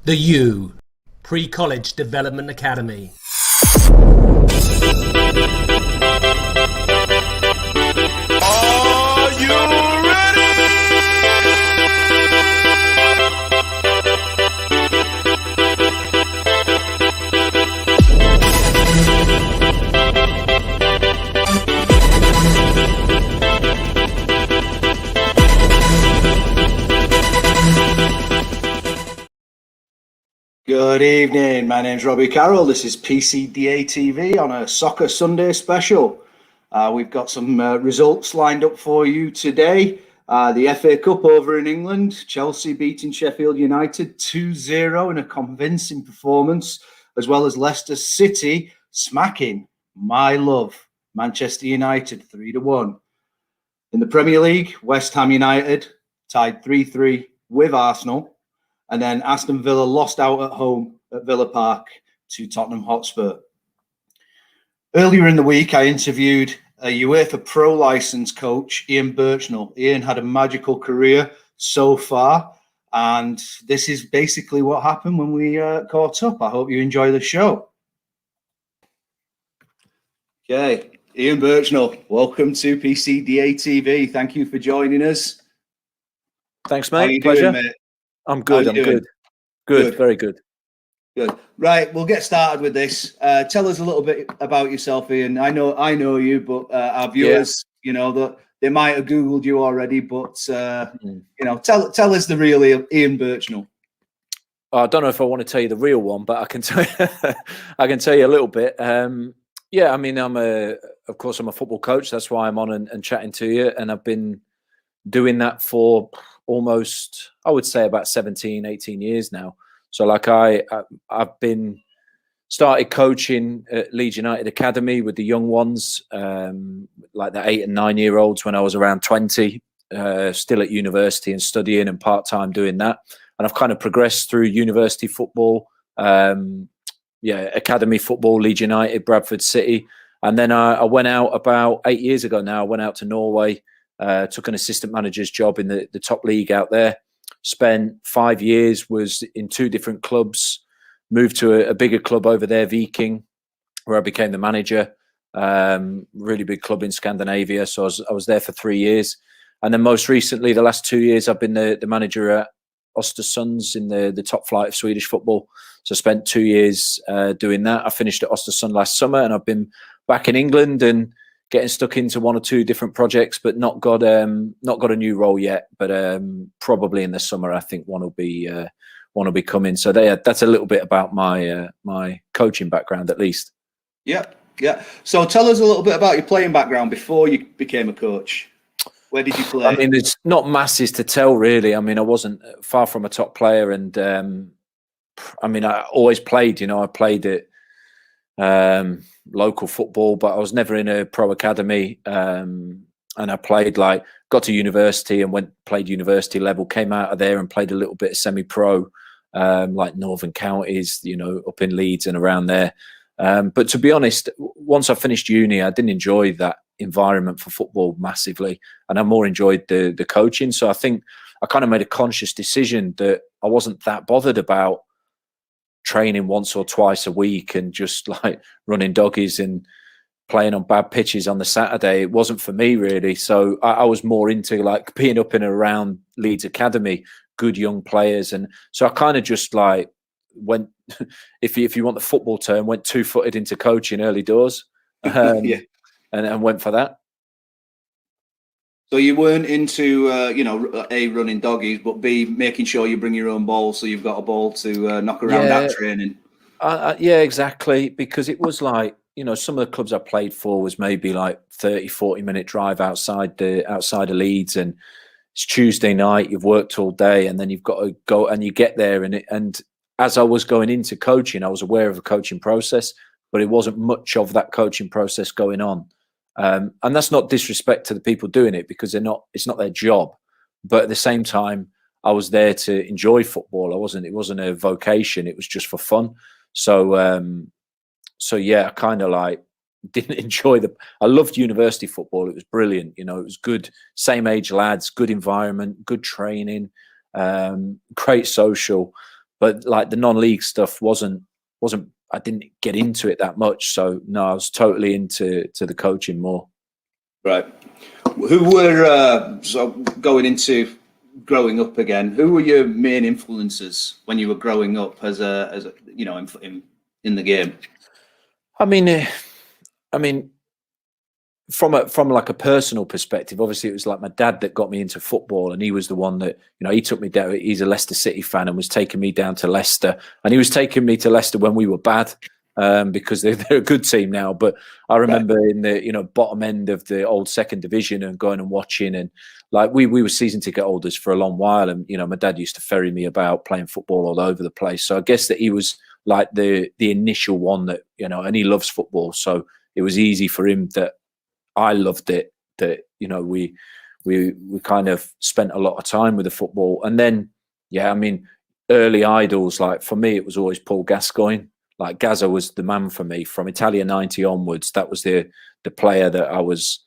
The U, Pre-College Development Academy. Are you ready? Good evening, my name's Robbie Carroll. This is PCDA TV on a Soccer Sunday special. We've got some results lined up for you today. The FA Cup over in England, Chelsea beating Sheffield United 2-0 in a convincing performance, as well as Leicester City smacking my love, Manchester United 3-1. In the Premier League, West Ham United tied 3-3 with Arsenal. And then Aston Villa lost out at home at Villa Park to Tottenham Hotspur. Earlier in the week, I interviewed a UEFA Pro License coach, Ian Birchnell. Ian had a magical career so far, and this is basically what happened when we caught up. I hope you enjoy the show. Okay, Ian Birchnell, welcome to PCDA TV. Thank you for joining us. Thanks, mate. How you Pleasure. doing, mate? I'm good. Good. Very good. Good. Right, we'll get started with this. Tell us a little bit about yourself, Ian. I know you, but our viewers, you know, that they might have Googled you already, but you know, tell us the real Ian Birchnell. I don't know if I want to tell you the real one, but I can tell you, I can tell you a little bit. Yeah, I mean, of course, I'm a football coach. That's why I'm on and chatting to you, and I've been doing that for almost, I would say, about 17, 18 years now. So like I've been started coaching at Leeds United Academy with the young ones, like the 8 and 9 year olds when I was around 20, still at university and studying and part-time doing that. And I've kind of progressed through university football, academy football, Leeds United, Bradford City. And then I went out about 8 years ago now. I went out to Norway, took an assistant manager's job in the top league out there, spent 5 years, was in 2 different clubs, moved to a bigger club over there, Viking, where I became the manager, really big club in Scandinavia. So I was there for 3 years. And then most recently, the last 2 years, I've been the manager at Östersunds in the top flight of Swedish football. So I spent 2 years doing that. I finished at Östersund last summer, and I've been back in England and getting stuck into 1 or 2 different projects, but not got a new role yet. But probably in the summer, I think one will be coming. So that's a little bit about my my coaching background, at least. Yeah. So tell us a little bit about your playing background before you became a coach. Where did you play? I mean, there's not masses to tell, really. I mean, I wasn't far from a top player, and I mean, I always played. You know, I played at local football, but I was never in a pro academy, and I played, got to university and played university level, came out of there and played a little bit of semi-pro, like Northern Counties, you know, up in Leeds and around there. But to be honest, once I finished uni, I didn't enjoy that environment for football massively, and I more enjoyed the coaching. So I think I kind of made a conscious decision that I wasn't that bothered about training once or twice a week and just like running doggies and playing on bad pitches on the Saturday. It wasn't for me, really. So I was more into like being up and around Leeds Academy, good young players. And so I kind of just like went, if you want the football term, went 2-footed into coaching early doors, and went for that. So you weren't into, A, running doggies, but B, making sure you bring your own ball so you've got a ball to knock around at training. Yeah, exactly. Because it was like, you know, some of the clubs I played for was maybe like 30, 40-minute drive outside of Leeds, and it's Tuesday night, you've worked all day, and then you've got to go and you get there. And as I was going into coaching, I was aware of the coaching process, but it wasn't much of that coaching process going on. And that's not disrespect to the people doing it, because it's not their job. But at the same time, I was there to enjoy football. It wasn't a vocation. It was just for fun. So yeah, I kind of like didn't enjoy I loved university football. It was brilliant. You know, it was good, same age lads, good environment, good training, great social. but like the non-league stuff wasn't. I didn't get into it that much. So no, I was totally into the coaching more. Right. Who were so going into growing up again? Who were your main influences when you were growing up as a you know in the game? I mean, from like a personal perspective, obviously it was like my dad that got me into football, and he was the one that, you know, he took me down. He's a Leicester City fan and was taking me down to Leicester, and he was taking me to Leicester when we were bad, because they're a good team now. But I remember in the, you know, bottom end of the old second division and going and watching, and like we were season ticket holders for a long while, and you know, my dad used to ferry me about playing football all over the place. So I guess that he was like the initial one that, you know, and he loves football, so it was easy for him that I loved it, that, you know, we kind of spent a lot of time with the football. And then, yeah, I mean, early idols, like for me, it was always Paul Gascoigne. Like Gazza was the man for me from Italia 90 onwards. That was the player that I was,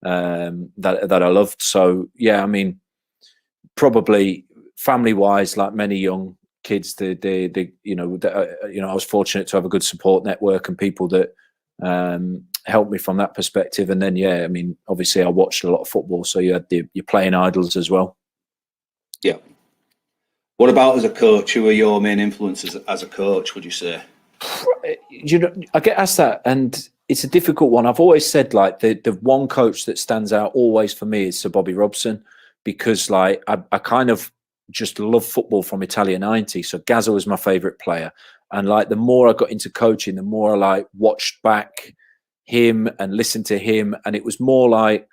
that I loved. So, yeah, I mean, probably family-wise, like many young kids, you know, I was fortunate to have a good support network and people that helped me from that perspective. And then, yeah, I mean, obviously I watched a lot of football, so you had your playing idols as well. Yeah. What about as a coach? Who are your main influences as a coach, would you say? You know, I get asked that, and it's a difficult one. I've always said, like, the one coach that stands out always for me is Sir Bobby Robson, because like I kind of just love football from Italia 90. So Gazza was my favourite player. And like the more I got into coaching, the more I like watched back him and listened to him. And it was more like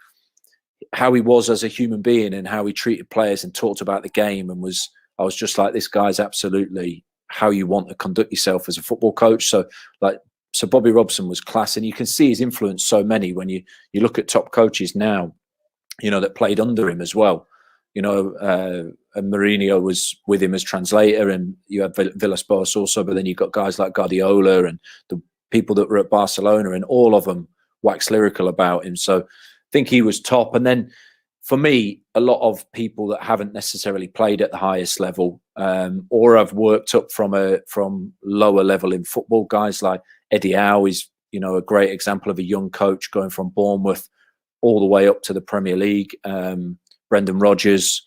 how he was as a human being and how he treated players and talked about the game. And I was just like, this guy's absolutely how you want to conduct yourself as a football coach. So like, so Bobby Robson was class, and you can see his influence so many when you look at top coaches now, you know, that played under him as well. You know, and Mourinho was with him as translator, and you had Villas-Boas also, but then you've got guys like Guardiola and the people that were at Barcelona, and all of them waxed lyrical about him. So I think he was top. And then for me, a lot of people that haven't necessarily played at the highest level, or have worked up from lower level in football, guys like Eddie Howe is, you know, a great example of a young coach going from Bournemouth all the way up to the Premier League. Brendan Rodgers,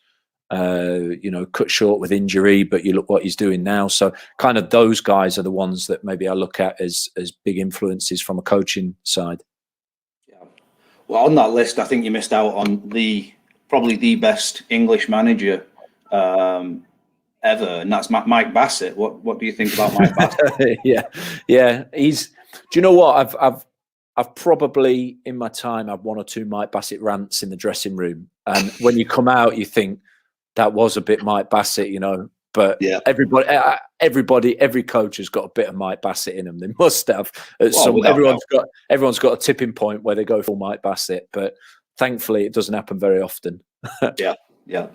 you know, cut short with injury, but you look what he's doing now. So kind of those guys are the ones that maybe I look at as big influences from a coaching side. Yeah. Well, on that list, I think you missed out on probably the best English manager ever, and that's Mike Bassett. What do you think about Mike Bassett? yeah. Do you know what? I've probably in my time had one or two Mike Bassett rants in the dressing room, and when you come out, you think that was a bit Mike Bassett, you know. But yeah, every coach has got a bit of Mike Bassett in them. They must have. Everyone's got a tipping point where they go full Mike Bassett, but thankfully it doesn't happen very often. Yeah.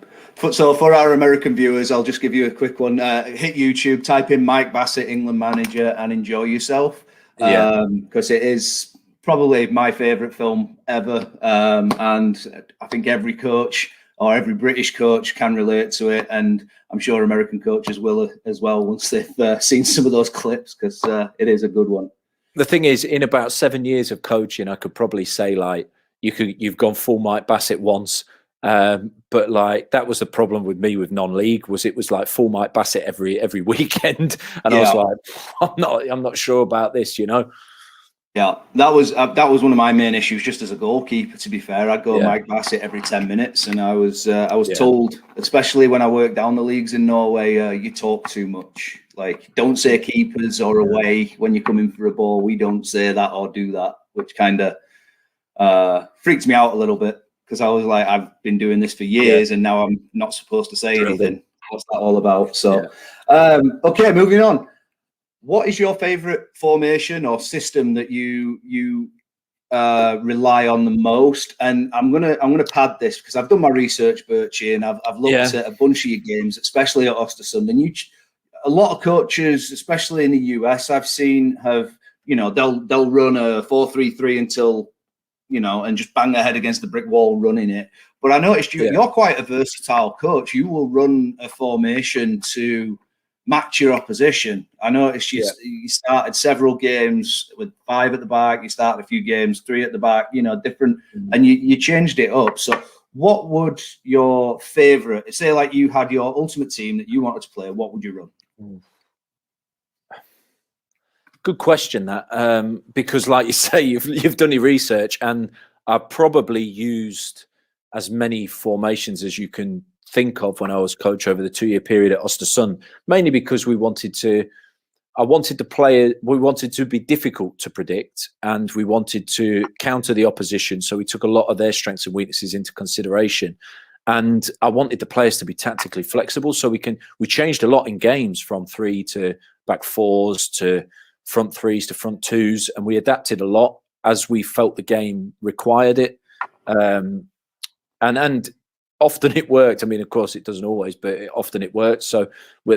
So for our American viewers, I'll just give you a quick one. Hit YouTube, type in Mike Bassett, England manager, and enjoy yourself. Because it is probably my favourite film ever, and I think every coach or every British coach can relate to it, and I'm sure American coaches will as well once they've seen some of those clips, because it is a good one. The thing is, in about 7 years of coaching, I could probably say like you've gone full Mike Bassett once, but like that was the problem with me with non-league, was it was like full Mike Bassett every weekend, and I was like, I'm not sure about this, you know. Yeah, that was one of my main issues. Just as a goalkeeper, to be fair, I'd go Mike Bassett every 10 minutes, and I was told, especially when I worked down the leagues in Norway, you talk too much. Like, don't say keepers or away when you come in for a ball. We don't say that or do that, which kind of freaked me out a little bit, because I was like, I've been doing this for years, and now I'm not supposed to say anything. What's that all about? So, okay, moving on. What is your favorite formation or system that you rely on the most? And I'm gonna pad this because I've done my research, Birchie, and I've looked at a bunch of your games, especially at Östersund. And a lot of coaches, especially in the US, I've seen have, you know, they'll run a 4-3-3 until, you know, and just bang their head against the brick wall running it. But I noticed you're quite a versatile coach. You will run a formation to match your opposition. I noticed you started several games with 5 at the back. You started a few games 3 at the back. You know, different, and you changed it up. So, what would your favorite? Say, like you had your ultimate team that you wanted to play. What would you run? Good question, that because, like you say, you've done your research, and I probably used as many formations as you can think of when I was coach over the 2-year period at Östersund, mainly because we wanted to be difficult to predict, and we wanted to counter the opposition. So we took a lot of their strengths and weaknesses into consideration. And I wanted the players to be tactically flexible. So we changed a lot in games, from 3 to back 4s to front 3s to front 2s. And we adapted a lot as we felt the game required it. And often it worked. I mean, of course, it doesn't always, but often it worked. So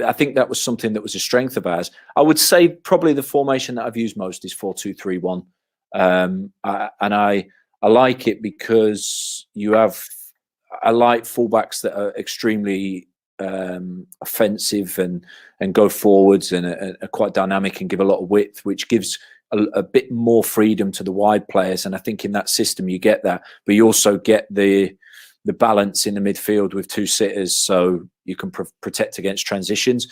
I think that was something that was a strength of ours. I would say probably the formation that I've used most is 4-2-3-1. And I like it because I like fullbacks that are extremely offensive and go forwards and are quite dynamic and give a lot of width, which gives a bit more freedom to the wide players. And I think in that system you get that, but you also get the balance in the midfield with 2 sitters, so you can protect against transitions.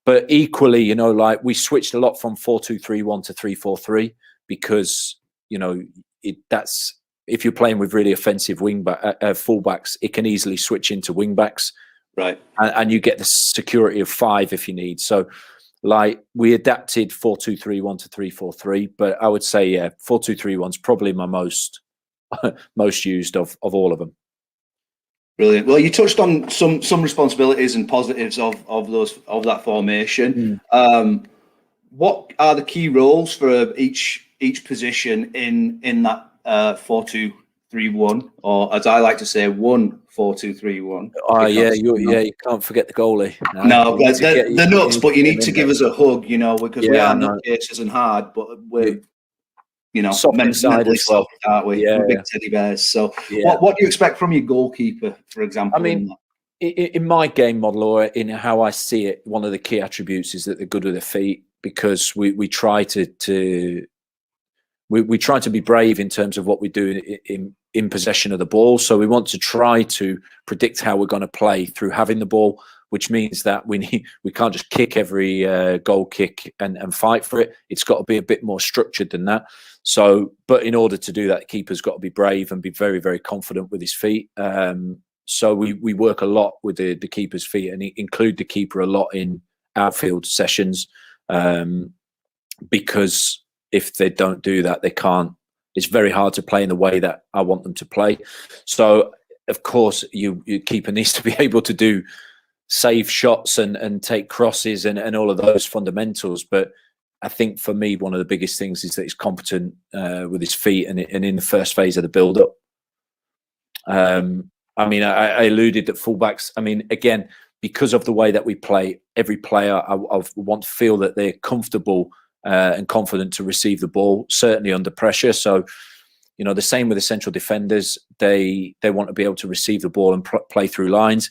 But equally, you know, like we switched a lot from 4-2-3-1 to 3-4-3 because, you know, that's if you're playing with really offensive fullbacks, it can easily switch into wing backs, right? And you get the security of 5 if you need. So, like, we adapted 4-2-3-1 to 3-4-3, but I would say 4-2-3-1 is probably my most used of all of them. Brilliant. Well, you touched on some responsibilities and positives of that formation. What are the key roles for each position in that 4-2-3-1, or as I like to say, 1-4-2-3-1? You can't forget the goalie. No, they're nuts, but you need to give us a hug, you know, because we are nutcases and hard, but we're mentally soft, aren't we? We're big teddy bears. So, what do you expect from your goalkeeper, for example? I mean, in my game model, or in how I see it, one of the key attributes is that they're good with their feet, because we try to be brave in terms of what we do in possession of the ball. So we want to try to predict how we're going to play through having the ball, which means that we can't just kick every goal kick and fight for it. It's got to be a bit more structured than that. So, but in order to do that, the keeper's got to be brave and be very, very confident with his feet. So we work a lot with the keeper's feet, and include the keeper a lot in outfield sessions, because if they don't do that, they can't. It's very hard to play in the way that I want them to play. So, of course, your keeper needs to be able to do save shots and take crosses and all of those fundamentals. But I think for me, one of the biggest things is that he's competent with his feet and in the first phase of the build-up. I mean, I alluded that fullbacks, I mean, again, because of the way that we play, every player, I want to feel that they're comfortable and confident to receive the ball, certainly under pressure. So, you know, the same with the central defenders. They want to be able to receive the ball and play through lines.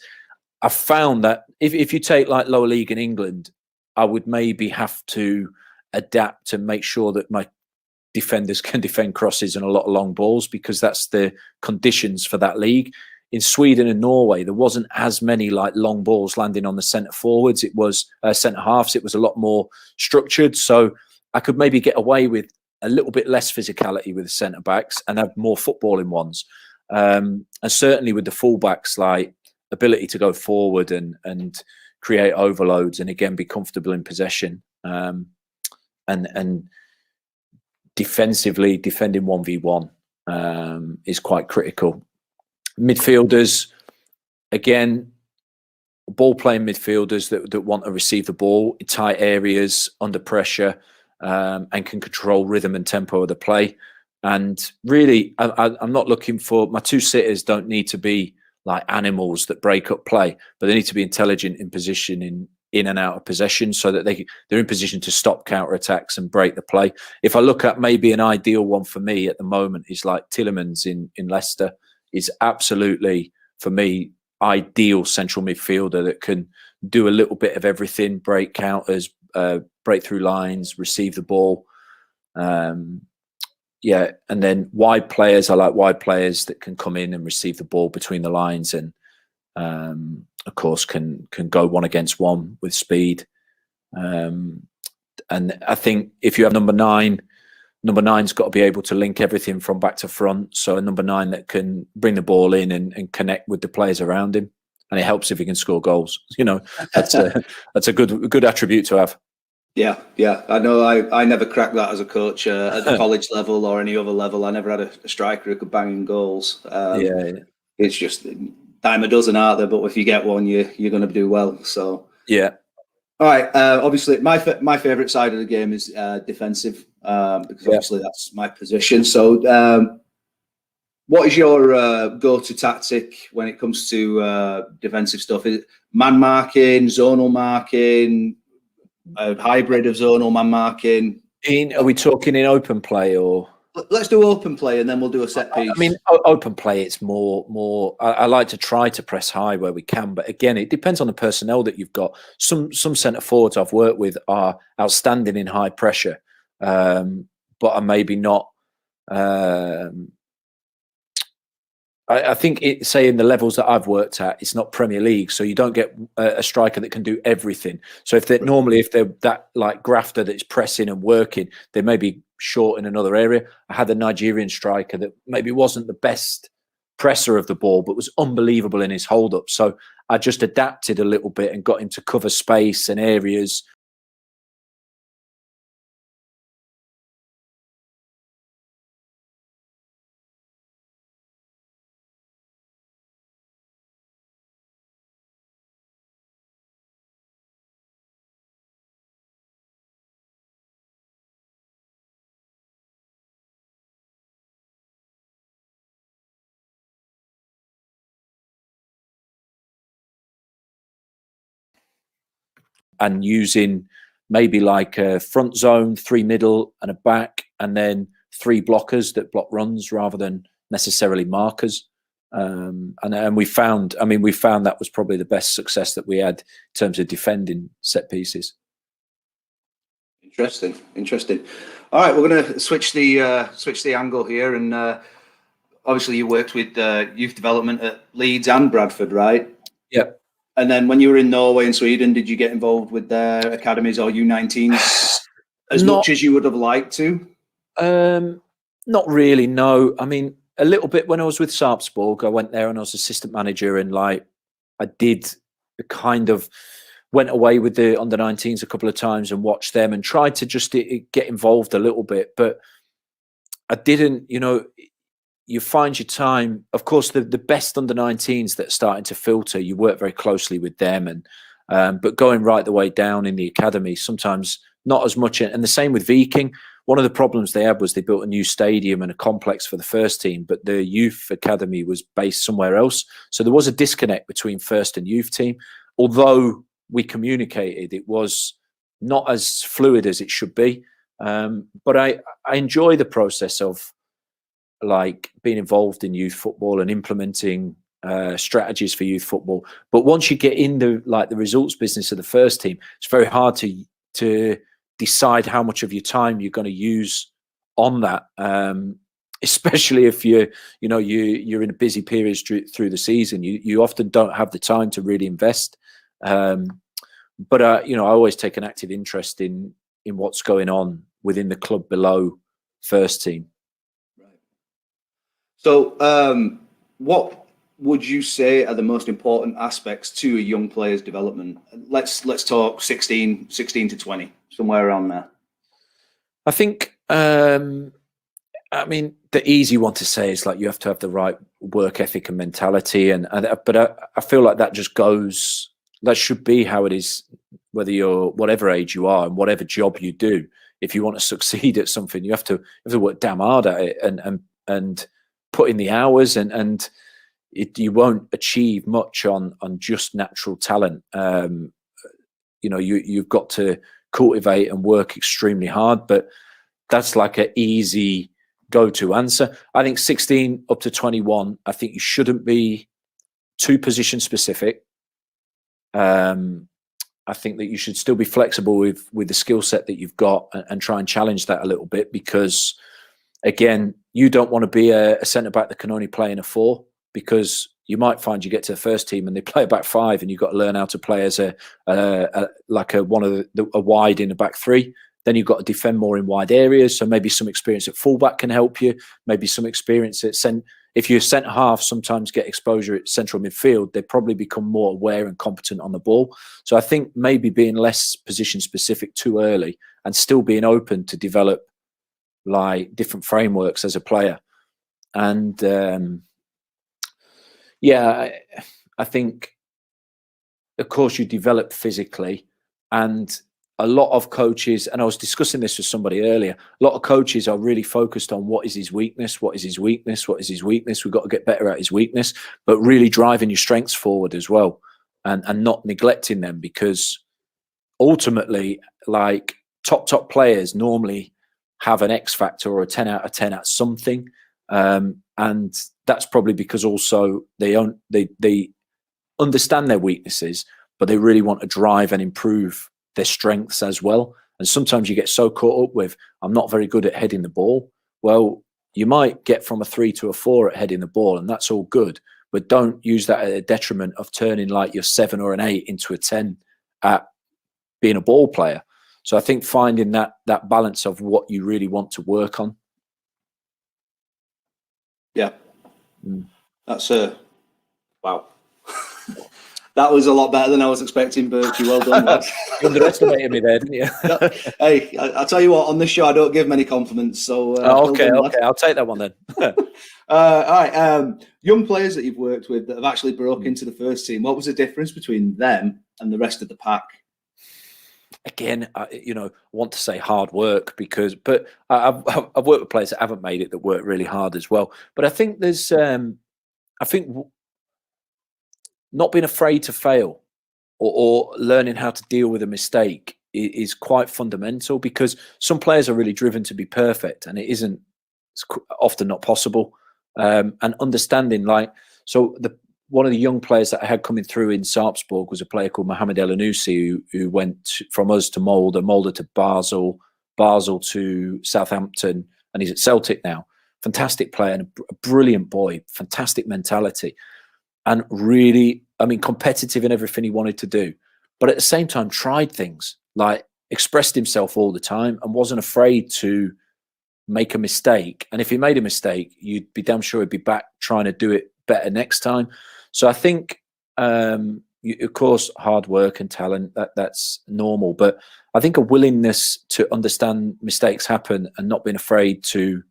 I found that if you take like lower league in England, I would maybe have to adapt to make sure that my defenders can defend crosses and a lot of long balls, because that's the conditions for that league. In Sweden and Norway, there wasn't as many like long balls landing on the centre forwards. It was centre halves. It was a lot more structured. So I could maybe get away with a little bit less physicality with the centre backs and have more footballing ones. And certainly with the fullbacks, like ability to go forward and create overloads, and again be comfortable in possession, and defensively defending 1v1 is quite critical. Midfielders, again, ball playing midfielders that want to receive the ball in tight areas under pressure, and can control rhythm and tempo of the play. And really, I'm not looking for, my 2 sitters don't need to be like animals that break up play, but they need to be intelligent in position in and out of possession, so that they're in position to stop counter attacks and break the play. If I look at maybe an ideal one for me at the moment, is like Tillemans in Leicester. Is absolutely, for me, ideal central midfielder that can do a little bit of everything: break counters, break through lines, receive the ball. Yeah, and then wide players. I like wide players that can come in and receive the ball between the lines, and of course can go one against one with speed. And I think if you have number nine's got to be able to link everything from back to front. So a number 9 that can bring the ball in and connect with the players around him, and it helps if he can score goals. You know, that's a good attribute to have. Yeah, I know. I never cracked that as a coach at the college level or any other level. I never had a striker who could bang in goals. It's just dime a dozen out there, but if you get one, you're going to do well. So yeah. All right. Obviously, my favorite side of the game is defensive, because obviously that's my position. So, what is your go-to tactic when it comes to defensive stuff? Is it man marking, zonal marking, a hybrid of zonal man marking? Are we talking in open play or? Let's do open play and then we'll do a set piece. I mean, open play, it's more. I like to try to press high where we can, but again, it depends on the personnel that you've got. Some centre forwards I've worked with are outstanding in high pressure, but are maybe not. I think say in the levels that I've worked at, it's not Premier League, so you don't get a striker that can do everything. So if they're that like grafter that's pressing and working, they may be short in another area. I had a Nigerian striker that maybe wasn't the best presser of the ball, but was unbelievable in his hold up. So I just adapted a little bit and got him to cover space and areas. And using maybe like a front zone, 3 middle and a back, and then 3 blockers that block runs rather than necessarily markers. And we found that was probably the best success that we had in terms of defending set pieces. Interesting. All right, we're going to switch the angle here, and obviously you worked with youth development at Leeds and Bradford, right? Yep. And then when you were in Norway and Sweden, did you get involved with their academies or U19s as much as you would have liked to? Not really, no. I mean, a little bit when I was with Sarpsborg, I went there and I was assistant manager, and like I did kind of went away with the under 19s a couple of times and watched them and tried to just get involved a little bit, but I didn't, you find your time. Of course, the best under 19s that are starting to filter, you work very closely with them, and but going right the way down in the academy, sometimes not as much. And the same with Viking. One of the problems they had was they built a new stadium and a complex for the first team, but the youth academy was based somewhere else. So there was a disconnect between first and youth team. Although we communicated, it was not as fluid as it should be. But I enjoy the process of like being involved in youth football and implementing strategies for youth football. But once you get in the results business of the first team, it's very hard to decide how much of your time you're going to use on that, especially if you're in a busy period through the season. You often don't have the time to really invest. But I always take an active interest in what's going on within the club below first team. So, what would you say are the most important aspects to a young player's development? Let's talk 16 to 20, somewhere around there. I think, the easy one to say is like you have to have the right work ethic and mentality, but I feel like that should be how it is, whether you're whatever age you are and whatever job you do. If you want to succeed at something, you have to work damn hard at it and put in the hours, and you won't achieve much on just natural talent. You've got to cultivate and work extremely hard, but that's like an easy go-to answer. I think 16 up to 21, I think you shouldn't be too position specific. I think that you should still be flexible with the skill set that you've got, and try and challenge that a little bit, because again, you don't want to be a centre back that can only play in a 4, because you might find you get to the first team and they play a back 5, and you've got to learn how to play as a wide in a back 3. Then you've got to defend more in wide areas. So maybe some experience at fullback can help you. Maybe some experience at if you're centre half, sometimes get exposure at central midfield, they probably become more aware and competent on the ball. So I think maybe being less position specific too early, and still being open to develop like different frameworks as a player. And I think, of course, you develop physically, and a lot of coaches, and I was discussing this with somebody earlier, a lot of coaches are really focused on what is his weakness, what is his weakness, what is his weakness. We've got to get better at his weakness, but really driving your strengths forward as well, and not neglecting them, because ultimately, like top players normally have an X factor or a 10 out of 10 at something. And that's probably because also they understand their weaknesses, but they really want to drive and improve their strengths as well. And sometimes you get so caught up with, I'm not very good at heading the ball. Well, you might get from a 3 to a 4 at heading the ball, and that's all good, but don't use that at a detriment of turning like your 7 or an 8 into a 10 at being a ball player. So I think finding that balance of what you really want to work on. Yeah. That's wow. That was a lot better than I was expecting, Bertie. Well done, lads. You underestimated me there, didn't you? Hey, I'll tell you what, on this show, I don't give many compliments. So okay, I'll take that one then. All right. Young players that you've worked with that have actually broke into the first team, what was the difference between them and the rest of the pack? Again, I want to say hard work, but I've worked with players that haven't made it that work really hard as well. But I think there's, not being afraid to fail, or learning how to deal with a mistake is quite fundamental, because some players are really driven to be perfect, and it's often not possible. And understanding, one of the young players that I had coming through in Sarpsborg was a player called Mohamed El Anoussi, who went from us to Molde to Basel to Southampton, and he's at Celtic now. Fantastic player and a brilliant boy, fantastic mentality, and really, competitive in everything he wanted to do. But at the same time, tried things, like expressed himself all the time and wasn't afraid to make a mistake. And if he made a mistake, you'd be damn sure he'd be back trying to do it better next time. So I think, of course, hard work and talent, that's normal. But I think a willingness to understand mistakes happen and not being afraid to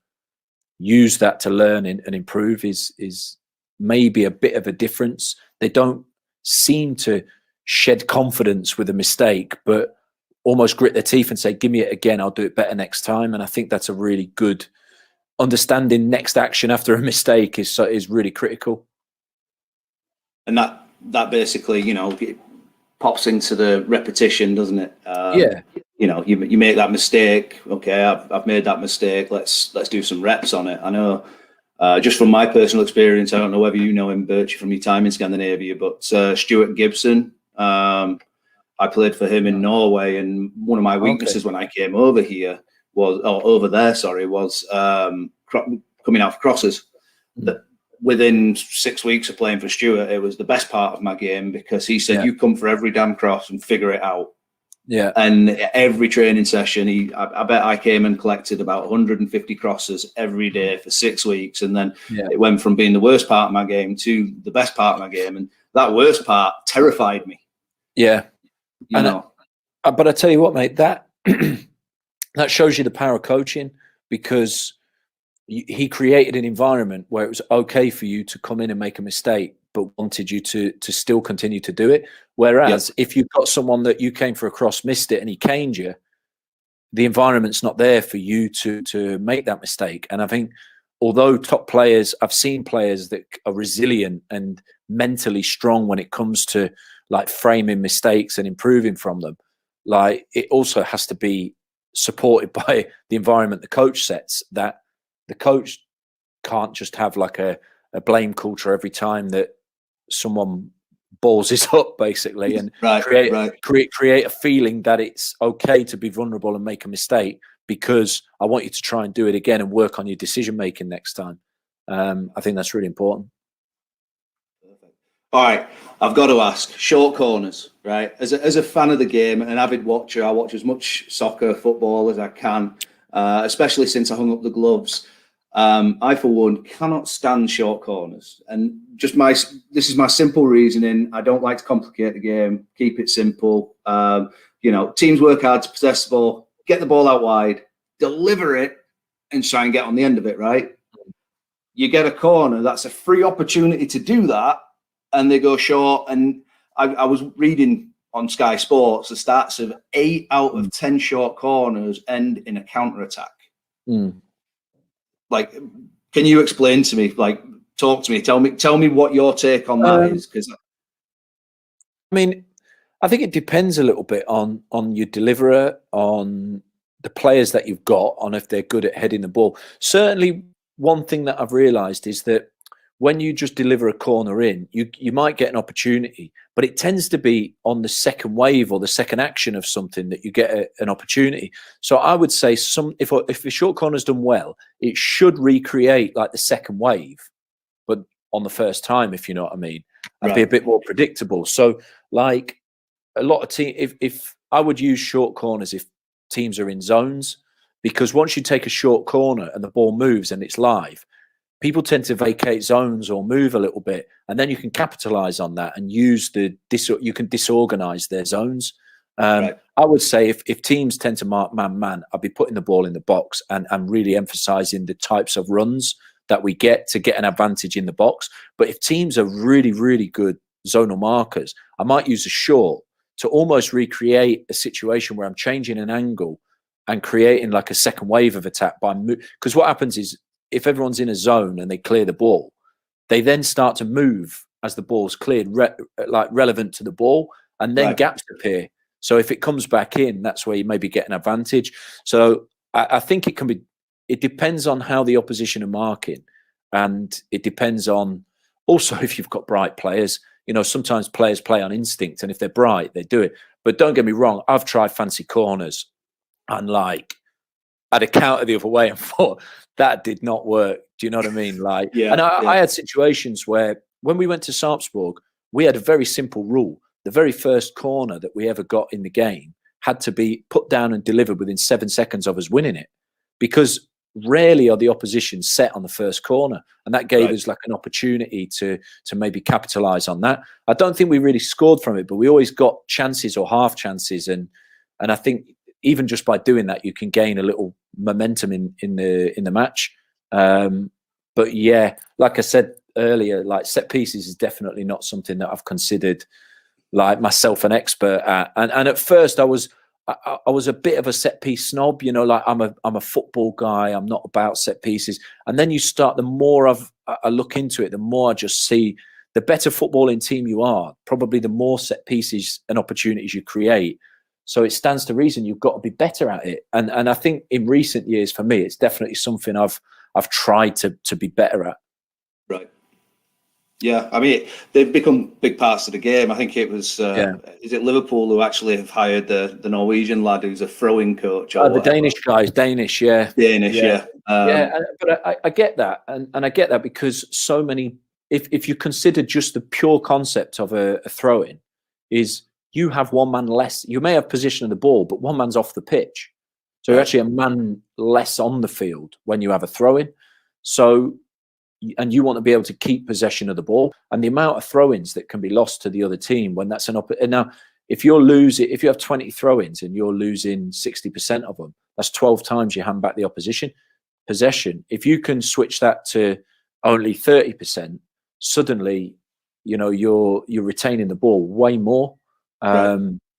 use that to learn and improve is maybe a bit of a difference. They don't seem to shed confidence with a mistake, but almost grit their teeth and say, give me it again, I'll do it better next time. And I think that's a really good understanding. Next action after a mistake is really critical. And that basically, it pops into the repetition, doesn't it? Yeah. You make that mistake. Okay, I've made that mistake. Let's do some reps on it. I know, just from my personal experience, I don't know whether you know him, Birchie, from your time in Scandinavia, but Stuart Gibson, I played for him in Norway, and one of my weaknesses when I came over here was coming out for crosses. Within 6 weeks of playing for Stuart, it was the best part of my game, because he said, you come for every damn cross and figure it out. Yeah. And every training session, I bet I came and collected about 150 crosses every day for 6 weeks. And then it went from being the worst part of my game to the best part of my game. And that worst part terrified me. Yeah. But I tell you what, mate, that shows you the power of coaching, because he created an environment where it was okay for you to come in and make a mistake, but wanted you to still continue to do it. Whereas if you've got someone that you came for a cross, missed it, and he caned you, the environment's not there for you to make that mistake. And I think, although top players, I've seen players that are resilient and mentally strong when it comes to like framing mistakes and improving from them, like it also has to be supported by the environment the coach sets, that the coach can't just have like a blame culture every time that someone balls it up basically and Right. create a feeling that it's okay to be vulnerable and make a mistake, because I want you to try and do it again and work on your decision making next time. I think that's really important. All right, I've got to ask, short corners, right? As a fan of the game and an avid watcher, I watch as much soccer, football as I can, especially since I hung up the gloves. I, for one, cannot stand short corners. And this is my simple reasoning. I don't like to complicate the game, keep it simple. Teams work hard to possess the ball, get the ball out wide, deliver it, and try and get on the end of it, right? You get a corner, that's a free opportunity to do that, and they go short. And I was reading on Sky Sports the stats of 8 out of 10 short corners end in a counter-attack. Like, can you explain to me, like, talk to me, tell me what your take on that is? Because I mean, I think it depends a little bit on your deliverer, on the players that you've got, on if they're good at heading the ball. Certainly, one thing that I've realised is that when you just deliver a corner in, you might get an opportunity, but it tends to be on the second wave or the second action of something that you get an opportunity. So I would say if a short corner's done well, it should recreate like the second wave, but on the first time, if you know what I mean, and be a bit more predictable. So like a lot of teams, if I would use short corners if teams are in zones, because once you take a short corner and the ball moves and it's live, people tend to vacate zones or move a little bit, and then you can capitalize on that and use you can disorganize their zones. I would say if teams tend to mark man, I'd be putting the ball in the box and really emphasizing the types of runs that we get to get an advantage in the box. But if teams are really, really good zonal markers, I might use a short to almost recreate a situation where I'm changing an angle and creating like a second wave of attack because what happens is, if everyone's in a zone and they clear the ball, they then start to move as the ball's cleared, relevant to the ball, and then gaps appear. So if it comes back in, that's where you maybe get an advantage. So I think it depends on how the opposition are marking, and it depends on also if you've got bright players. Sometimes players play on instinct, and if they're bright, they do it. But don't get me wrong, I've tried fancy corners and I'd a counter the other way and thought that did not work. Do you know what I mean? I had situations where when we went to Sarpsborg, we had a very simple rule. The very first corner that we ever got in the game had to be put down and delivered within 7 seconds of us winning it, because rarely are the opposition set on the first corner. And that gave us like an opportunity to maybe capitalize on that. I don't think we really scored from it, but we always got chances or half chances. And I think even just by doing that, you can gain a little momentum in the match. But yeah, like I said earlier, like set pieces is definitely not something that I've considered like myself an expert at. And at first I was a bit of a set piece snob, like I'm a football guy. I'm not about set pieces. And then you start, the more I look into it, the more I just see the better footballing team you are, probably the more set pieces and opportunities you create. So it stands to reason you've got to be better at it. And I think in recent years, for me, it's definitely something I've tried to be better at. Right. Yeah, I mean, they've become big parts of the game. I think it was, is it Liverpool who actually have hired the Norwegian lad who's a throwing coach? The Danish guys, Danish, yeah. But I get that. And I get that because so many, if you consider just the pure concept of a throw-in, is you have one man less. You may have possession of the ball, but one man's off the pitch. So you're actually a man less on the field when you have a throw-in. So, and you want to be able to keep possession of the ball, and the amount of throw-ins that can be lost to the other team when that's an and now if you have 20 throw-ins and you're losing 60% of them, that's 12 times you hand back the opposition possession. If you can switch that to only 30%, suddenly you're retaining the ball way more.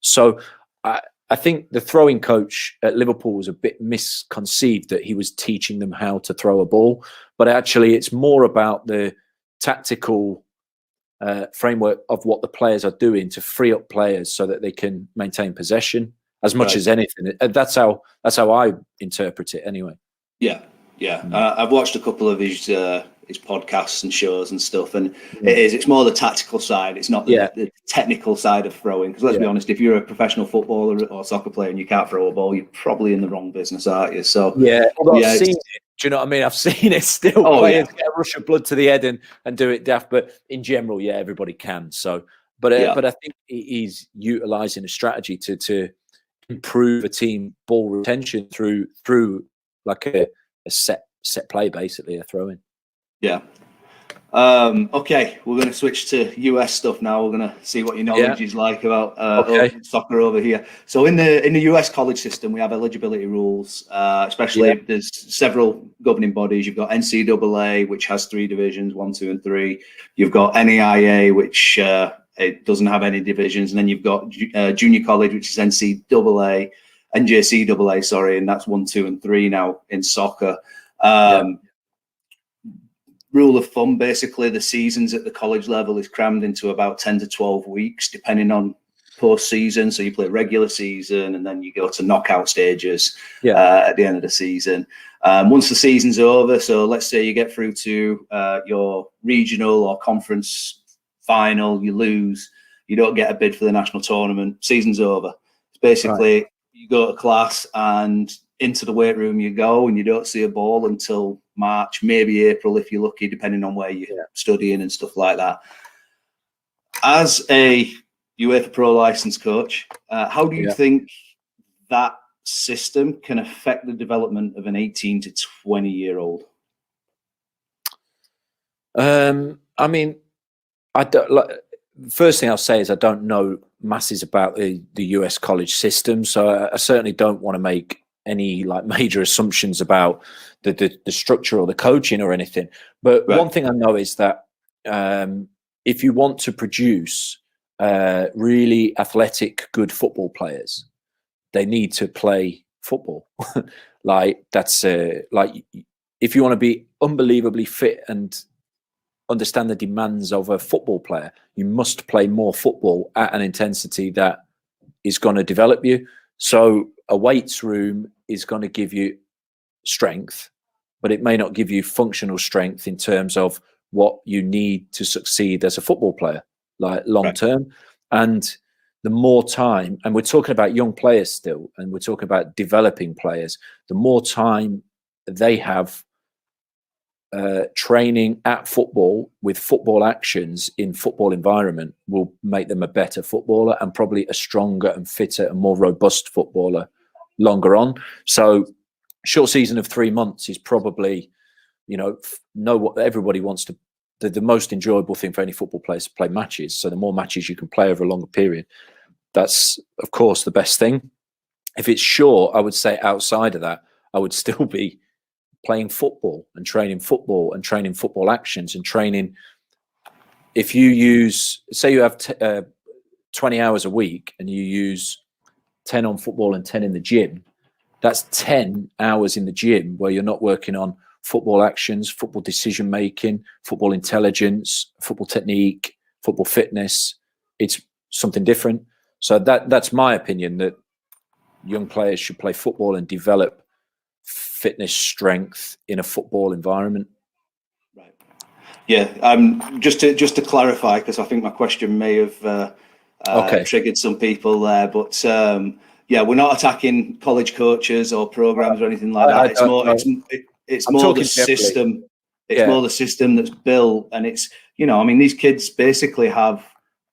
So I think the throwing coach at Liverpool was a bit misconceived that he was teaching them how to throw a ball, but actually it's more about the tactical framework of what the players are doing to free up players so that they can maintain possession as much as anything. That's how I interpret it anyway. Yeah. I've watched a couple of his it's podcasts and shows and stuff, and it's more the tactical side. It's not the technical side of throwing. Because let's be honest, if you're a professional footballer or soccer player and you can't throw a ball, you're probably in the wrong business, aren't you? So although I've seen it. Do you know what I mean? I've seen it still. Players get a rush of blood to the head and do it daft, but in general, everybody can. So, but I think he's utilising a strategy to improve a team ball retention through like a set play, basically a throw in. Yeah. Okay, we're going to switch to US stuff now. We're going to see what your knowledge is like about soccer over here. So in the US college system, we have eligibility rules, especially there's several governing bodies. You've got NCAA, which has 3 divisions, 1, 2, and 3. You've got NAIA, which it doesn't have any divisions, and then you've got junior college, which is NJCAA, sorry, and that's 1, 2, and 3 now in soccer. Rule of thumb, basically, the seasons at the college level is crammed into about 10 to 12 weeks, depending on postseason. So you play regular season, and then you go to knockout stages at the end of the season. Once the season's over, so let's say you get through to your regional or conference final, you lose, you don't get a bid for the national tournament, season's over. It's basically you go to class and into the weight room you go, and you don't see a ball until March, maybe April if you're lucky, depending on where you're studying and stuff like that. As a UEFA Pro licensed coach, how do you think that system can affect the development of an 18 to 20-year-old? I mean, I don't. First thing I'll say is I don't know masses about the US college system, so I certainly don't want to make any like major assumptions about the structure or the coaching or anything. But one thing I know is that if you want to produce really athletic, good football players, they need to play football. Like that's like if you want to be unbelievably fit and understand the demands of a football player, you must play more football at an intensity that is going to develop you. So a weights room is going to give you strength, but it may not give you functional strength in terms of what you need to succeed as a football player, like long term. And the more time, and we're talking about young players still, and we're talking about developing players, the more time they have training at football with football actions in football environment will make them a better footballer and probably a stronger and fitter and more robust footballer longer on. So short season of 3 months is probably, know what everybody wants to, the most enjoyable thing for any football player is to play matches. So the more matches you can play over a longer period, that's of course the best thing. If it's short, I would say outside of that, I would still be playing football and training football actions and training. If you use, say you have 20 hours a week and you use 10 on football and 10 in the gym, that's 10 hours in the gym where you're not working on football actions, football decision making, football intelligence, football technique, football fitness. It's something different. So that's my opinion, that young players should play football and develop fitness strength in a football environment. Right. Yeah. Just to clarify, because I think my question may have triggered some people there, but we're not attacking college coaches or programs or anything like that. It's more the system. It's more the system that's built, and it's these kids basically have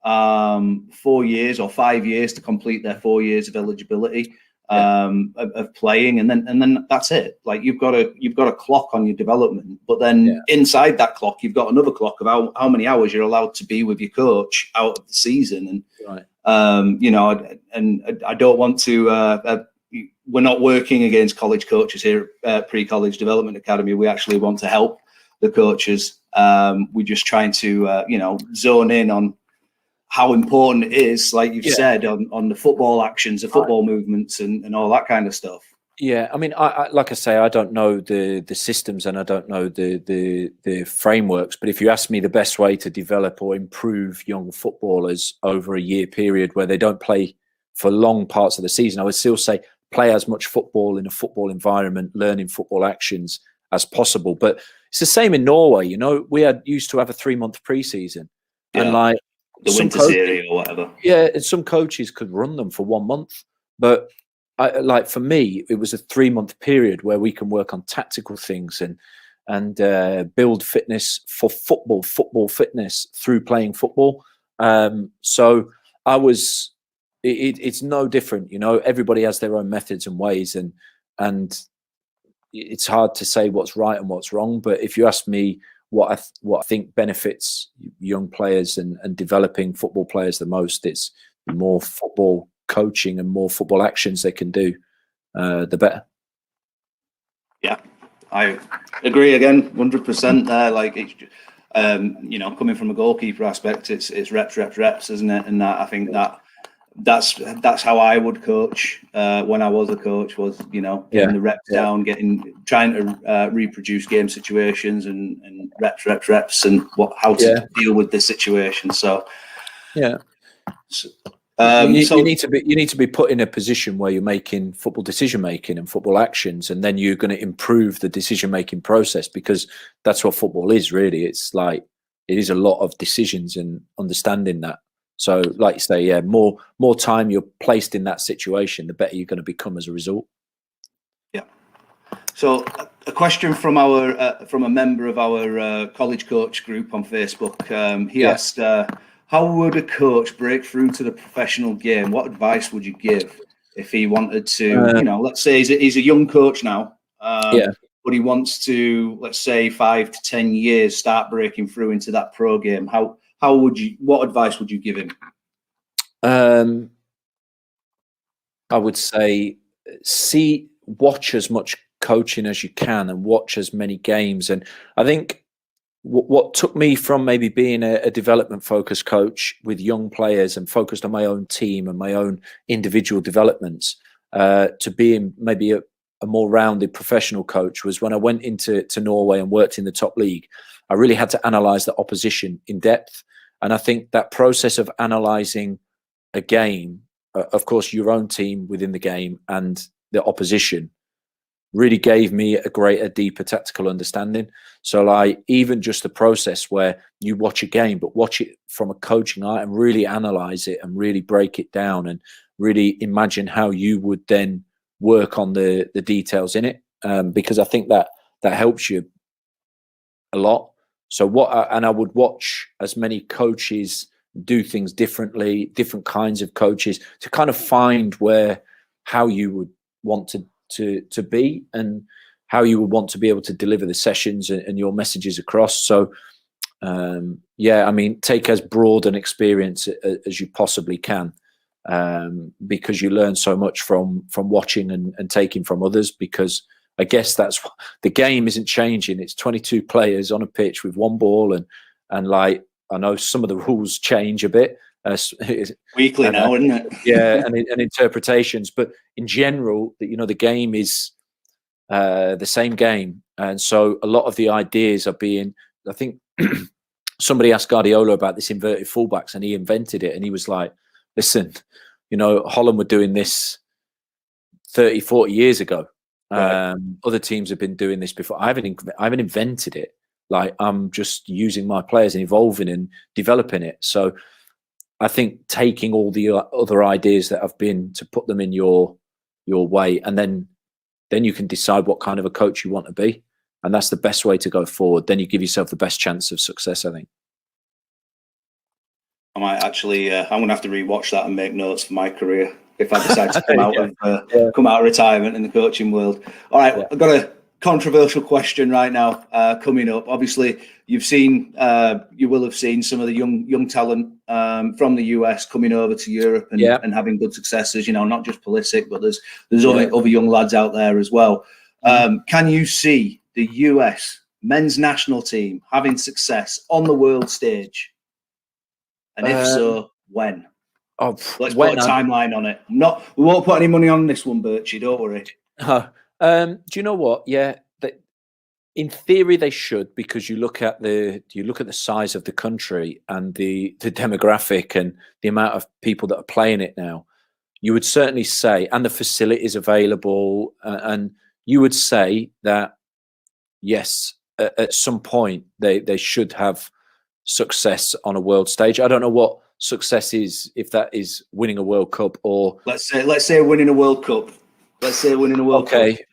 4 years or 5 years to complete their 4 years of eligibility of playing, and then that's it. Like you've got a clock on your development, but then inside that clock you've got another clock of how many hours you're allowed to be with your coach out of the season. And and I don't want to we're not working against college coaches here at Pre-College Development Academy. We actually want to help the coaches. We're just trying to zone in on how important it is, like you've said, on the football actions, the football movements, and all that kind of stuff. Yeah, I mean, I like I say, I don't know the systems and I don't know the frameworks. But if you ask me the best way to develop or improve young footballers over a year period where they don't play for long parts of the season, I would still say play as much football in a football environment, learning football actions as possible. But it's the same in Norway. You know, we used to have a 3-month preseason, and like the winter series or whatever. Yeah, and some coaches could run them for 1 month, but like for me, it was a 3-month period where we can work on tactical things and build fitness for football fitness through playing football. So it's no different. You know, everybody has their own methods and ways, and it's hard to say what's right and what's wrong. But if you ask me what I think benefits young players and developing football players the most, it's more football coaching and more football actions they can do, the better. Yeah, I agree again, 100% there. Like, it's, you know, coming from a goalkeeper aspect, it's reps, isn't it? And that, I think that's how I would coach when I was a coach, was, you know, getting the reps down, trying to reproduce game situations and reps and how to deal with the situation. So you need to be put in a position where you're making football decision making and football actions, and then you're going to improve the decision making process, because that's what football is really. It's like, it is a lot of decisions and understanding that. So, like you say, more time you're placed in that situation, the better you're going to become as a result. Yeah. So, a question from a member of our college coach group on Facebook. He asked, how would a coach break through to the professional game? What advice would you give if he wanted to? You know, let's say he's a young coach now, but he wants to, let's say, 5 to 10 years, start breaking through into that pro game. What advice would you give him? I would say watch as much coaching as you can and watch as many games. And I think what took me from maybe being a development focused coach with young players and focused on my own team and my own individual developments, to being maybe a more rounded professional coach, was when I went into Norway and worked in the top league. I really had to analyze the opposition in depth. And I think that process of analyzing a game, of course, your own team within the game and the opposition, really gave me a greater, deeper tactical understanding. So like, even just the process where you watch a game, but watch it from a coaching eye and really analyze it and really break it down and really imagine how you would then work on the details in it. Because I think that helps you a lot. So I would watch as many coaches do things differently, different kinds of coaches, to kind of find how you would want to be and how you would want to be able to deliver the sessions and your messages across. So I mean, take as broad an experience as you possibly can, because you learn so much from watching and taking from others. Because I guess that's what the game isn't changing. It's 22 players on a pitch with one ball, and like, I know some of the rules change a bit weekly now, isn't it? Yeah, and interpretations, but in general, you know, the game is the same game, and so a lot of the ideas are being. I think somebody asked Guardiola about this inverted fullbacks, and he invented it, and he was like, "Listen, you know, Holland were doing this 30, 40 years ago. Right. Other teams have been doing this before. I haven't invented it. Like, I'm just using my players and evolving and developing it." So I think taking all the other ideas that have been, to put them in your way, and then you can decide what kind of a coach you want to be, and that's the best way to go forward. Then you give yourself the best chance of success, I think. I might actually, I'm going to have to rewatch that and make notes for my career if I decide to come out of retirement in the coaching world. All right, I've got a controversial question right now coming up. Obviously, you will have seen some of the young talent from the US coming over to Europe and having good successes. You know, not just Pulisic, but there's other young lads out there as well. Can you see the US men's national team having success on the world stage? And if so, when? Let's put a timeline on it. We won't put any money on this one, Birchie. Don't worry. Do you know what? Yeah, in theory they should, because you look at the size of the country and the demographic and the amount of people that are playing it now. You would certainly say, and the facilities available, and you would say that yes, at some point they should have success on a world stage. I don't know what success is, if that is winning a World Cup or let's say winning a World Cup. Let's say winning a World Cup. Okay,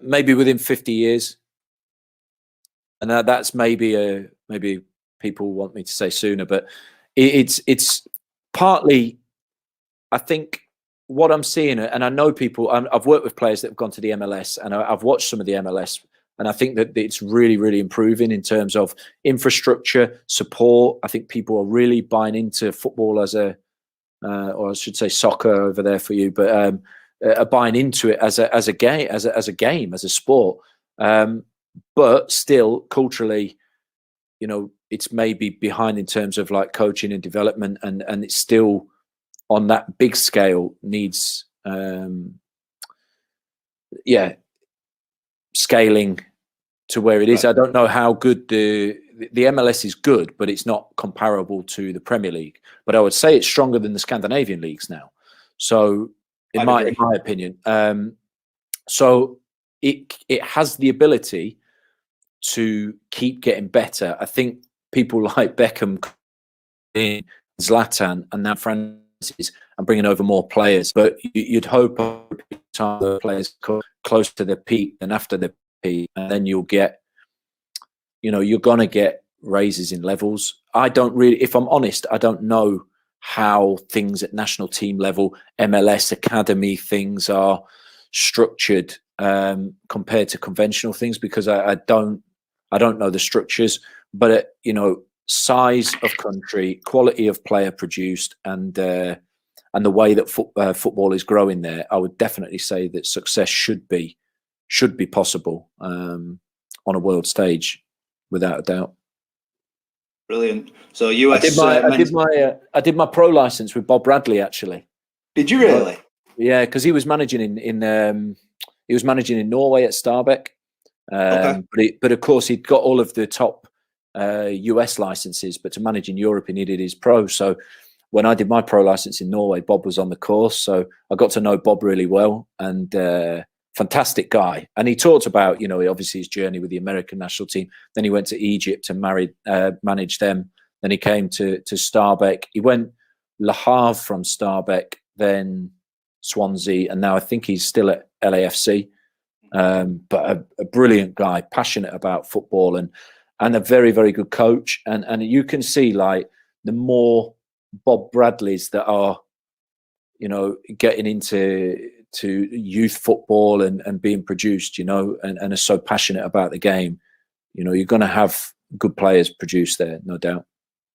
maybe within 50 years, and that's maybe people want me to say sooner, but it's partly, I think, what I'm seeing, and I know people. I've worked with players that have gone to the MLS, and I've watched some of the MLS. And I think that it's really, really improving in terms of infrastructure, support. I think people are really buying into football as a, or I should say soccer over there for you, but are buying into it as a game, as a sport. But still, culturally, you know, it's maybe behind in terms of like coaching and development, and it's still on that big scale needs, scaling to where it is. Right. I don't know how good the MLS is good, but it's not comparable to the Premier League. But I would say it's stronger than the Scandinavian leagues now. So, in my opinion, so it has the ability to keep getting better. I think people like Beckham, Zlatan, and now Francis, and bringing over more players. But you'd hope the players close to their peak and after their peak, and then you'll get, you know, you're gonna get raises in levels. I don't really, if I'm honest, I don't know how things at national team level, MLS academy things are structured compared to conventional things, because I don't know the structures. But you know, size of country, quality of player produced, and the way that football is growing there, I would definitely say that success should be possible on a world stage, without a doubt. Brilliant. So US, I did my pro license with Bob Bradley, actually. Did you really? Yeah, because he was managing in Norway at Stabæk. But of course he'd got all of the top US licenses, but to manage in Europe he needed his pro. So when I did my pro license in Norway, Bob was on the course, so I got to know Bob really well, and fantastic guy. And he talked about, you know, obviously his journey with the American national team. Then he went to Egypt and managed them. Then he came to Stabæk. He went Le Havre from Stabæk, then Swansea, and now I think he's still at LAFC. But a brilliant guy, passionate about football, and a very, very good coach. And you can see, like, the more Bob Bradleys that are, you know, getting into youth football and being produced, you know, and are so passionate about the game, you know, you're going to have good players produced there, no doubt.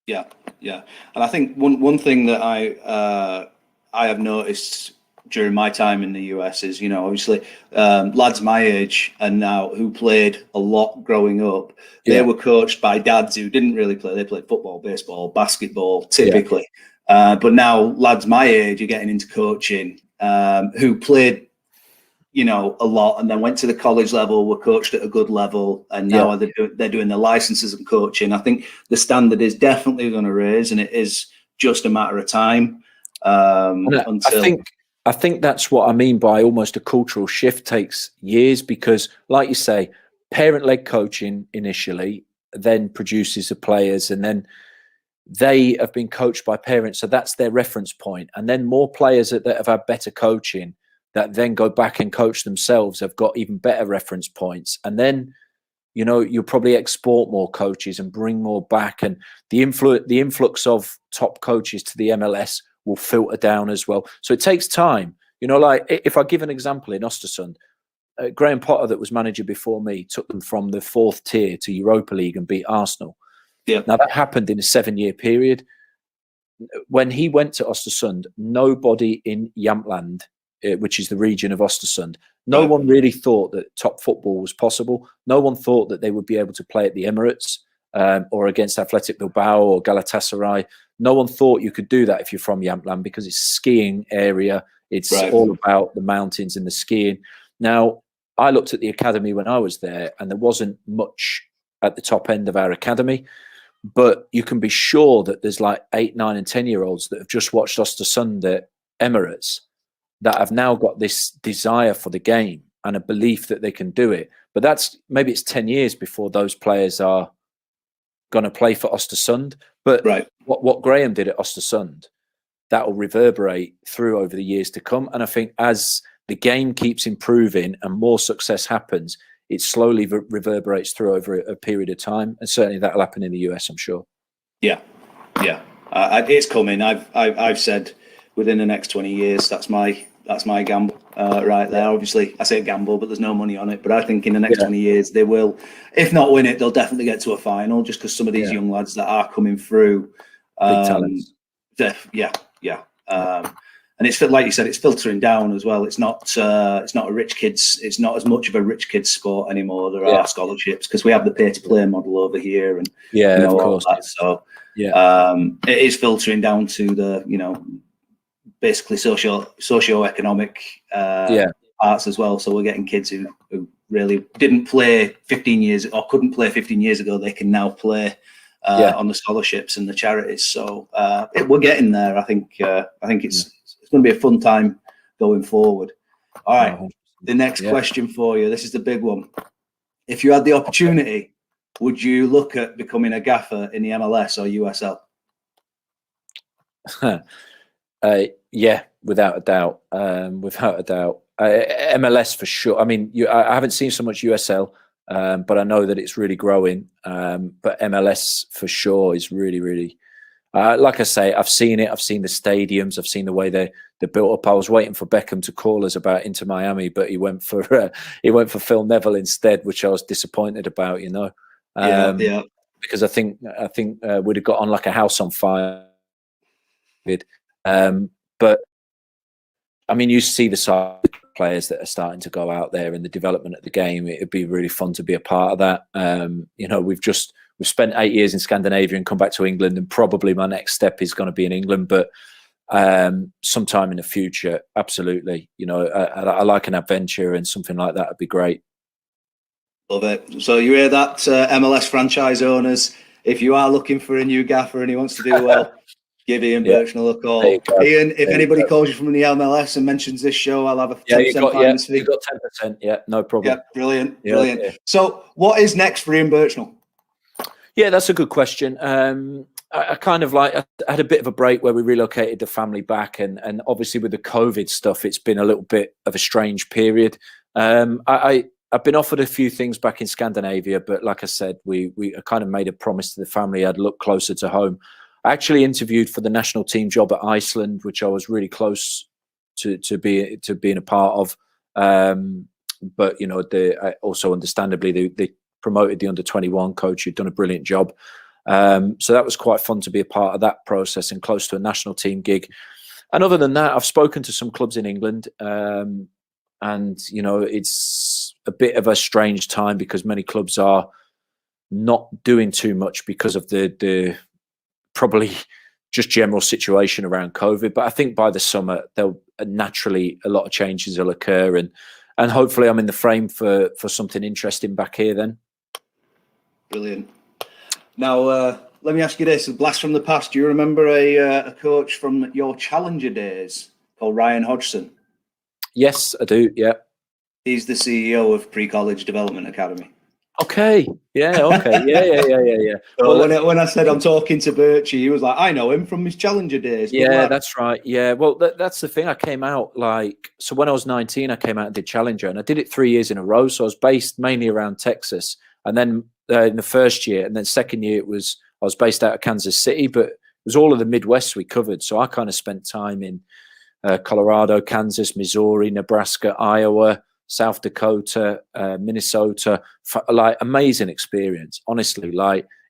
Yeah. And I think one thing that I have noticed during my time in the US is, you know, obviously lads my age and now who played a lot growing up, they were coached by dads who didn't really play. They played football, baseball, basketball, typically. But now lads my age are getting into coaching, who played, you know, a lot, and then went to the college level, were coached at a good level, and now they're doing their licenses and coaching. I think the standard is definitely going to raise, and it is just a matter of time. I think that's what I mean by almost a cultural shift takes years, because, like you say, parent-led coaching initially then produces the players, and then they have been coached by parents, so that's their reference point. And then more players that have had better coaching that then go back and coach themselves have got even better reference points. And then, you know, you'll probably export more coaches and bring more back, and the influx of top coaches to the MLS will filter down as well. So it takes time. You know, like if I give an example, in Östersund, Graham Potter, that was manager before me, took them from the 4th tier to Europa League and beat Arsenal. Yeah. Now that happened in a 7-year period. When he went to Östersund, nobody in Jämtland, which is the region of Östersund, no one really thought that top football was possible. No one thought that they would be able to play at the Emirates or against Athletic Bilbao or Galatasaray. No one thought you could do that if you're from Jämtland, because it's a skiing area. It's all about the mountains and the skiing. Now, I looked at the academy when I was there, and there wasn't much at the top end of our academy. But you can be sure that there's like 8, 9, and 10-year-olds that have just watched Östersund at Emirates that have now got this desire for the game. and a belief that they can do it. But that's maybe it's 10 years before those players are going to play for Östersund. But right. what Graham did at Östersund, that will reverberate through over the years to come. And I think as the game keeps improving and more success happens, it slowly reverberates through over a period of time. And certainly that'll happen in the US, I'm sure. Yeah, yeah, it's coming. I've said within the next 20 years. That's my gamble right there. Obviously, I say gamble, but there's no money on it. But I think in the next 20 years, they will, if not win it, they'll definitely get to a final. Just because some of these young lads that are coming through, big talents. And it's like you said, it's filtering down as well. It's not a rich kids. It's not as much of a rich kids sport anymore. There are scholarships because we have the pay to play model over here, and of course. That. So it is filtering down to the basically socio-economic parts as well. So we're getting kids who really didn't play 15 years or couldn't play 15 years ago. They can now play on the scholarships and the charities. So we're getting there. I think it's going to be a fun time going forward. All right. The next question for you. This is the big one. If you had the opportunity, would you look at becoming a gaffer in the MLS or USL? Yeah, without a doubt. MLS for sure. I mean, I haven't seen so much USL, but I know that it's really growing. But MLS for sure is really, really. Like I say, I've seen it. I've seen the stadiums. I've seen the way they're built up. I was waiting for Beckham to call us about Inter Miami, but he went for Phil Neville instead, which I was disappointed about. Because I think we'd have got on like a house on fire. But I mean, you see the side players that are starting to go out there in the development of the game. It'd be really fun to be a part of that. We've spent 8 years in Scandinavia and come back to England, and probably my next step is going to be in England. But sometime in the future, absolutely. I like an adventure, and something like that would be great. Love it. So you hear that, MLS franchise owners? If you are looking for a new gaffer and he wants to do well, give Ian Birchnell a call. Ian, if anybody calls you from the MLS and mentions this show, I'll have a 10% finder's fee. You got 10%. Yeah, no problem. Yeah, brilliant. Yeah. So what is next for Ian Birchnell? Yeah, that's a good question. I kind of I had a bit of a break where we relocated the family back, and obviously with the COVID stuff, it's been a little bit of a strange period. I've been offered a few things back in Scandinavia, but like I said, we kind of made a promise to the family I'd look closer to home. I actually interviewed for the national team job at Iceland, which I was really close to being a part of. But also understandably they promoted the under-21 coach who'd done a brilliant job. So that was quite fun to be a part of that process and close to a national team gig. And other than that, I've spoken to some clubs in England, and it's a bit of a strange time because many clubs are not doing too much because of the probably just general situation around COVID. But I think by the summer, there'll naturally a lot of changes will occur, and hopefully I'm in the frame for something interesting back here then. Brilliant. Now, let me ask you this: a blast from the past. Do you remember a coach from your Challenger days called Ryan Hodgson? Yes, I do. Yeah. He's the CEO of Pre-College Development Academy. Okay. Yeah. Okay. Yeah. Well, when I said I'm talking to Birchie, he was like, "I know him from his Challenger days." Yeah, that's right. Yeah. Well, that's the thing. I came out so when I was 19, I came out and did Challenger, and I did it 3 years in a row. So I was based mainly around Texas, and then in the first year, and then second year I was based out of Kansas City, but it was all of the Midwest we covered. So I kind of spent time in Colorado, Kansas, Missouri, Nebraska, Iowa, South Dakota, Minnesota. Amazing experience, honestly.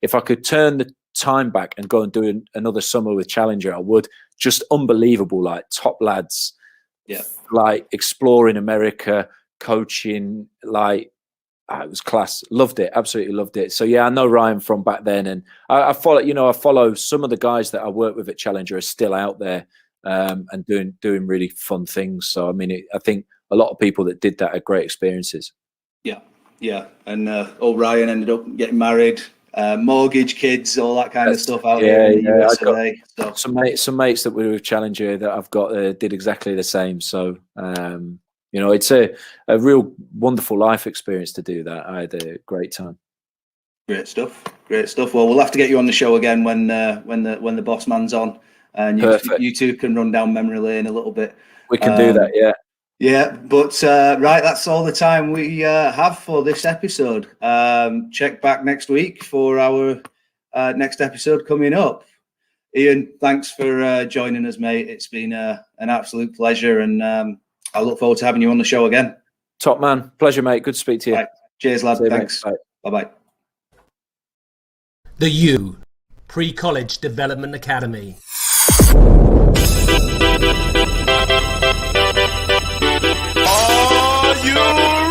If I could turn the time back and go and do another summer with Challenger, I would. Just unbelievable, top lads. Yeah. Exploring America, coaching, it was class. Loved it. Absolutely loved it. So yeah, I know Ryan from back then, and I follow some of the guys that I work with at Challenger are still out there and doing really fun things. So I mean, I think a lot of people that did that had great experiences. Yeah. And Ryan ended up getting married, mortgage, kids, all that kind of stuff out here in the USA. So. Some mates that were with Challenger that I've got did exactly the same. So You know, it's a real wonderful life experience to do that. I had a great time. Great stuff. Great stuff. Well, we'll have to get you on the show again when the boss man's on, and you two can run down memory lane a little bit. We can do that. Yeah. Yeah, but right, that's all the time we have for this episode. Check back next week for our next episode coming up. Ian, thanks for joining us, mate. It's been an absolute pleasure, and I look forward to having you on the show again. Top man. Pleasure, mate. Good to speak to you. Right. Cheers, lad. Thanks. Bye-bye. The U Pre-College Development Academy. Are you